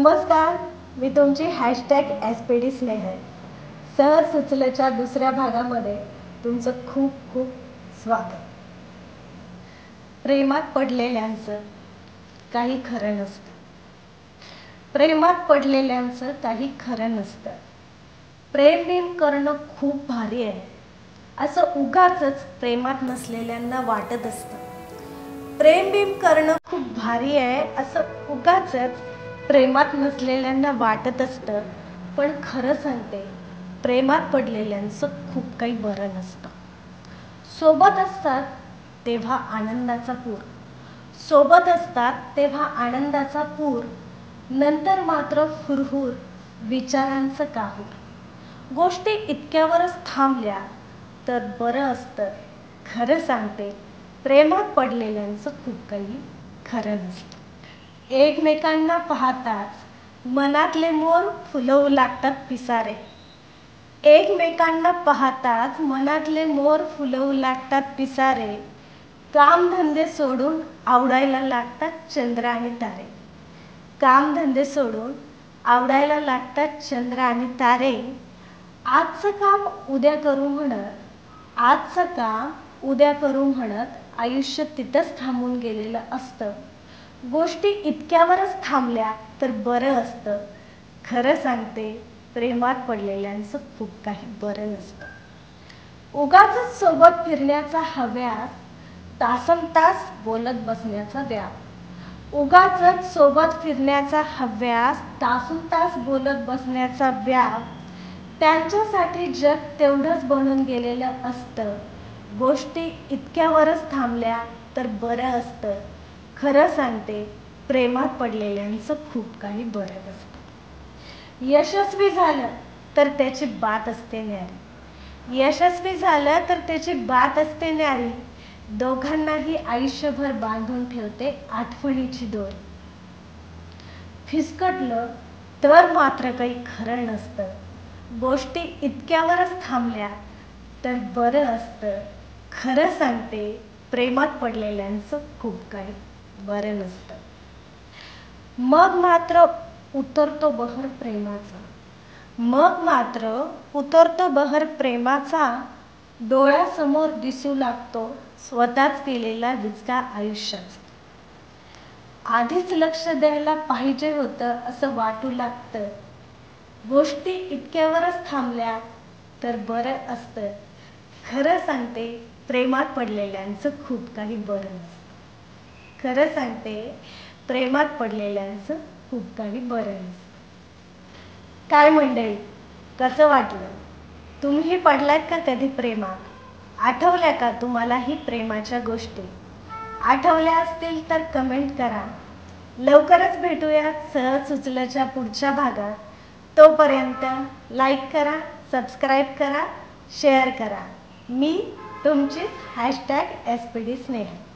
नमस्कार, मी तुमची #SPD स्नेहल. सहज सुचल्याच्या दुसऱ्या भागामध्ये तुमचं खूप खूप स्वागत. प्रेमात पडलेल्यांचं काही खरं नसतं. प्रेमात पडलेल्यांचं काही खरं नसतं. प्रेम करणं खूप भारी आहे असं उगाचच प्रेमात नसलेल्यांना वाटत असतं. प्रेम करणं खूप भारी आहे असं उगाचच प्रेमात नसलेल्यांना वाटत असतं. पण खरं सांगते, प्रेमात पडलेल्यांचं खूप काही बरं नसतं. सोबत असतात तेव्हा आनंदाचा पूर, सोबत असतात तेव्हा आनंदाचा पूर, नंतर मात्र हुरहुर विचारांचं काहूर. गोष्टी इतक्यावरच थांबल्या तर बरं असतं. खरं सांगते, प्रेमात पडलेल्यांचं खूप काही खरं नसतं. एकमेकांना पाहताच मनातले मोर फुलवू लागतात पिसारे. एकमेकांना पाहताच मनातले मोर फुलवू लागतात पिसारे. कामधंदे सोडून आवडायला लागतात चंद्र आणि तारे. कामधंदे सोडून आवडायला लागतात चंद्र आणि तारे. आजचं काम उद्या करू म्हणत, आजचं काम उद्या करू म्हणत आयुष्य तिथंच थांबून गेलेलं असतं. गोष्टी इतक्यावरच थांबल्या तर बरं असतं. खरं सांगते, प्रेमात पडलेल्यांचं खूप काही बरं नसतं. उगाचच सोबत फिरण्याचा हव्यास, तासनतास बोलत बसण्याचा व्याप. उगाचच सोबत फिरण्याचा हव्यास, तासनतास बोलत बसण्याचा व्याप. त्यांच्यासाठी जग तेवढंच बनून गेलेलं असतं. गोष्टी इतक्यावरच थांबल्या तर बरं असतं. खरं सांगते, प्रेमात पडलेल्यांचं खूप काही बरं नसतं. यशस्वी झालं तर त्याची बात असते न्यारी. यशस्वी झालं तर त्याची बात असते न्यारी. दोघांनाही आयुष्यभर बांधून ठेवते आठवणीची दोरी. फिसकटलं तर मात्र काही खरं नसतं. गोष्टी इतक्यावरच थांबल्या तर बरं असतं. खरं सांगते, प्रेमात पडलेल्यांचं खूप काही बरं नसतं. मग मात्र उतरतो बहर प्रेमाचा, मग मात्र उतरतो बहर प्रेमाचा. डोळ्यासमोर दिसू लागतो स्वतःच केलेला विचका आयुष्याचा. आधीच लक्ष द्यायला पाहिजे होतं असं वाटू लागतं. गोष्टी इतक्यावरच थांबल्या तर बरं असतं. खरं सांगते, प्रेमात पडलेल्यांचं खूप काही बरं नसतं. खरं सांगते, प्रेमात पडलेल्यांचं खूप काही बरं नसतं. काय मंडळी, कसं वाटलं? तुम्ही पडलात का कधी प्रेमात? आठवल्या का तुम्हालाही प्रेमाच्या गोष्टी? आठवल्या असतील तर कमेंट करा. लवकरच भेटूया सहज सुचल्याच्या पुढच्या भागात. तोपर्यंत लाईक करा, सबस्क्राईब करा, शेअर करा. मी तुमची #SPD स्नेहल.